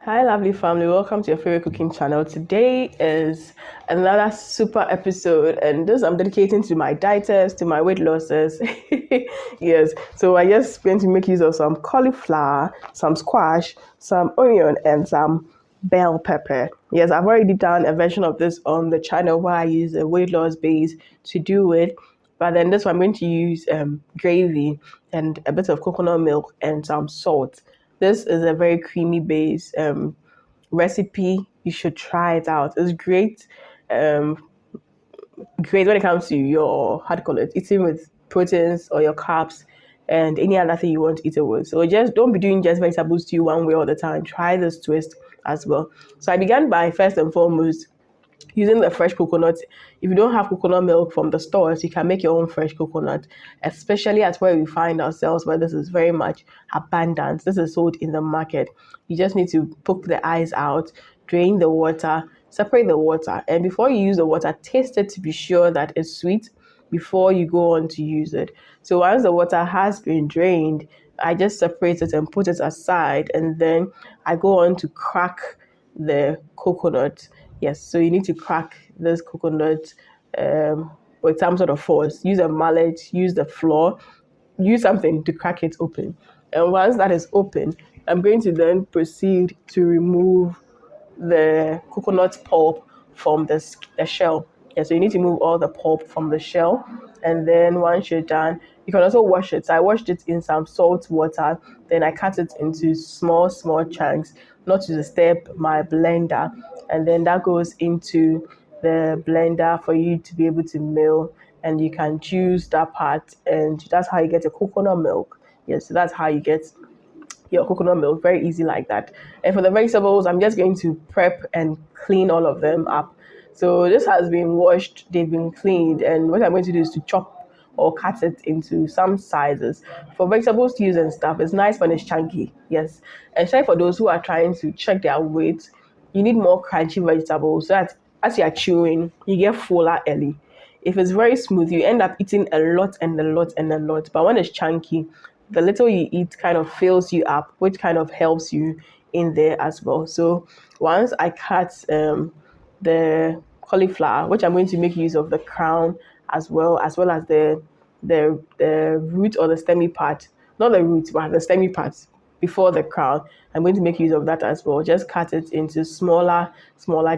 Hi, lovely family. Welcome to your favorite cooking channel. Today is another super episode, and this I'm dedicating to my dieters, to my weight losses. Yes, so I just going to make use of some cauliflower, some squash, some onion, and some bell pepper. Yes, I've already done a version of this on the channel where I use a weight loss base to do it. But then this one I'm going to use gravy and a bit of coconut milk and some salt. This is a very creamy base recipe. You should try it out. It's um, great when it comes to your, how do you call it, eating with proteins or your carbs and any other thing you want to eat it with. So just don't be doing just vegetable stew one way all the time. Try this twist as well. So I began by first and foremost using the fresh coconut. If you don't have coconut milk from the stores, you can make your own fresh coconut, especially at where we find ourselves, where this is very much abundant. This is sold in the market. You just need to poke the eyes out, drain the water, separate the water, and before you use the water, taste it to be sure that it's sweet before you go on to use it. So once the water has been drained, I just separate it and put it aside, and then I go on to crack the coconut. Yes, so you need to crack this coconut with some sort of force. Use a mallet, use the floor, use something to crack it open. And once that is open, I'm going to then proceed to remove the coconut pulp from the shell. Yeah, so you need to remove all the pulp from the shell. And then once you're done, you can also wash it. So I washed it in some salt water. Then I cut it into small, small chunks, not to disturb my blender. And then that goes into the blender for you to be able to mill. And you can juice that part. And that's how you get a coconut milk. Yes, so that's how you get your coconut milk, very easy like that. And for the vegetables, I'm just going to prep and clean all of them up. So this has been washed, they've been cleaned, and what I'm going to do is to chop or cut it into some sizes. For vegetables to use and stuff, it's nice when it's chunky, yes. And especially for those who are trying to check their weight, you need more crunchy vegetables so that as you are chewing, you get fuller early. If it's very smooth, you end up eating a lot and a lot and a lot. But when it's chunky, the little you eat kind of fills you up, which kind of helps you in there as well. So once I cut the cauliflower, which I'm going to make use of the crown as well as the root or the stemmy part, not the root, but the stemmy part before the crown. I'm going to make use of that as well. Just cut it into smaller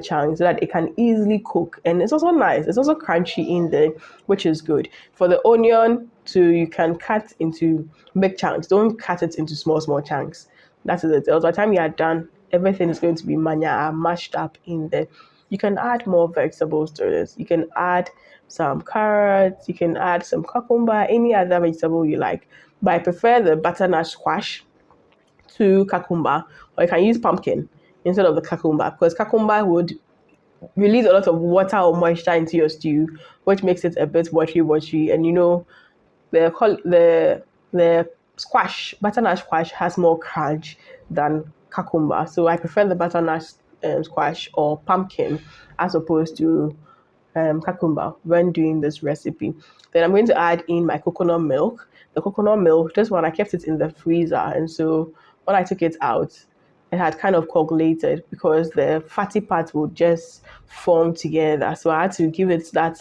chunks so that it can easily cook. And it's also nice. It's also crunchy in there, which is good. For the onion, you can cut into big chunks. Don't cut it into small chunks. That is it. By the time you are done, everything is going to be mashed up in there. You can add more vegetables to this. You can add some carrots. You can add some cucumber, any other vegetable you like. But I prefer the butternut squash to cucumber, or you can use pumpkin instead of the cucumber, because cucumber would release a lot of water or moisture into your stew, which makes it a bit watery. And the squash, butternut squash, has more crunch than cucumber. So I prefer the butternut squash or pumpkin as opposed to cucumber when doing this recipe. Then I'm going to add in my coconut milk. The coconut milk, this one I kept it in the freezer, and so when I took it out, it had kind of coagulated because the fatty part would just form together. So I had to give it that,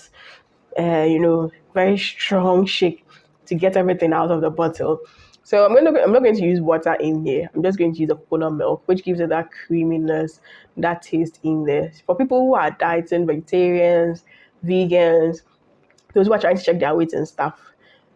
very strong shake to get everything out of the bottle. So I'm not going to use water in here. I'm just going to use the coconut milk, which gives it that creaminess, that taste in there. For people who are dieting, vegetarians, vegans, those who are trying to check their weight and stuff,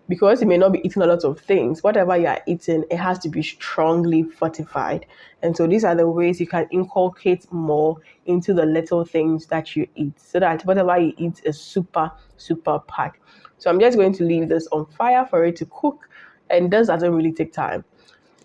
because you may not be eating a lot of things, whatever you are eating, it has to be strongly fortified. And so these are the ways you can inculcate more into the little things that you eat so that whatever you eat is super, super packed. So I'm just going to leave this on fire for it to cook, and this doesn't really take time.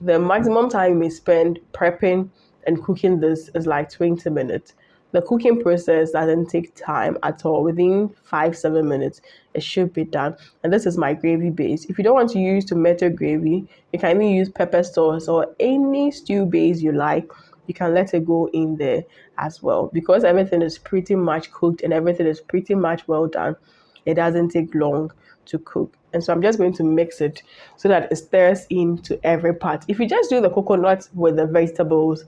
The maximum time you may spend prepping and cooking this is like 20 minutes. The cooking process doesn't take time at all. Within 5-7 minutes, it should be done. And this is my gravy base. If you don't want to use tomato gravy, you can even use pepper sauce or any stew base you like. You can let it go in there as well. Because everything is pretty much cooked and everything is pretty much well done, it doesn't take long to cook. And so I'm just going to mix it so that it stirs into every part. If you just do the coconut with the vegetables,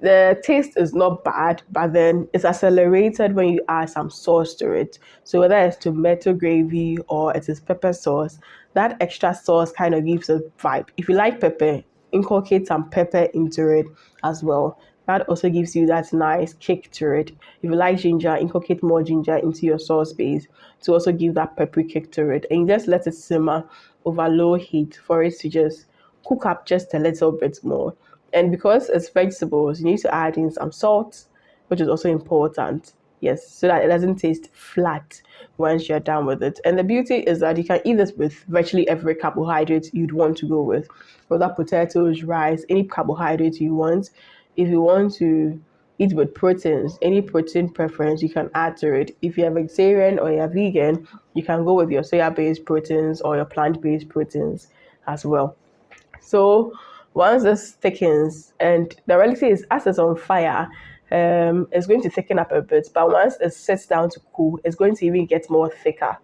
the taste is not bad, but then it's accelerated when you add some sauce to it. So whether it's tomato gravy or it is pepper sauce, that extra sauce kind of gives a vibe. If you like pepper, inculcate some pepper into it as well. That also gives you that nice kick to it. If you like ginger, inculcate more ginger into your sauce base to also give that peppery kick to it. And you just let it simmer over low heat for it to just cook up just a little bit more. And because it's vegetables, you need to add in some salt, which is also important. Yes, so that it doesn't taste flat once you're done with it. And the beauty is that you can eat this with virtually every carbohydrate you'd want to go with, whether potatoes, rice, any carbohydrate you want. If you want to eat with proteins, any protein preference you can add to it. If you're vegetarian or you're vegan, you can go with your soya-based proteins or your plant-based proteins as well. So once this thickens, and the reality is, as it's on fire, it's going to thicken up a bit. But once it sits down to cool, it's going to even get more thicker.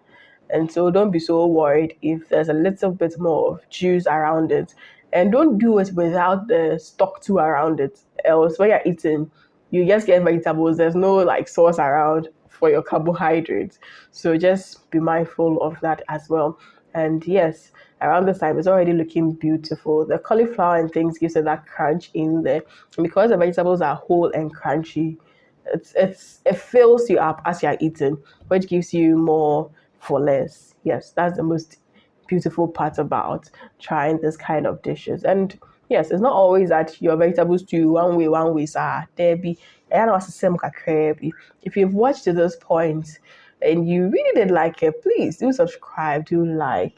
And so don't be so worried if there's a little bit more of juice around it. And don't do it without the stock too around it. Else, when you're eating, you just get vegetables. There's no like sauce around for your carbohydrates. So just be mindful of that as well. And yes, around this time, it's already looking beautiful. The cauliflower and things gives it that crunch in there. And because the vegetables are whole and crunchy, it fills you up as you're eating, which gives you more for less. Yes, that's the most beautiful part about trying this kind of dishes. And yes, it's not always that your vegetables stew one way, sir. There be if you've watched to this point and you really did like it, please do subscribe, do like,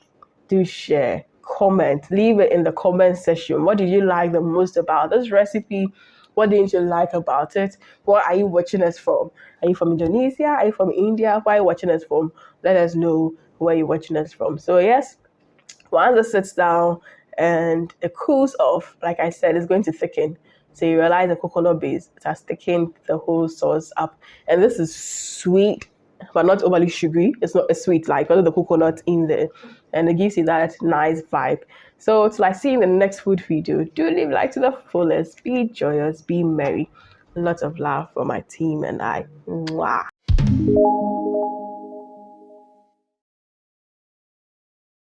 do share, comment, leave it in the comment section. What did you like the most about this recipe? What didn't you like about it? Where are you watching us from? Are you from Indonesia? Are you from India? Where are you watching us from? Let us know where you're watching us from. So yes, once it sits down and it cools off, like I said, it's going to thicken. So you realize the coconut base, it has thickened the whole sauce up. And this is sweet, but not overly sugary. It's not a sweet like because of the coconut in there. And it gives you that nice vibe. So it's like seeing the next food video. Do live life to the fullest. Be joyous. Be merry. Lots of love for my team and I. Mwah.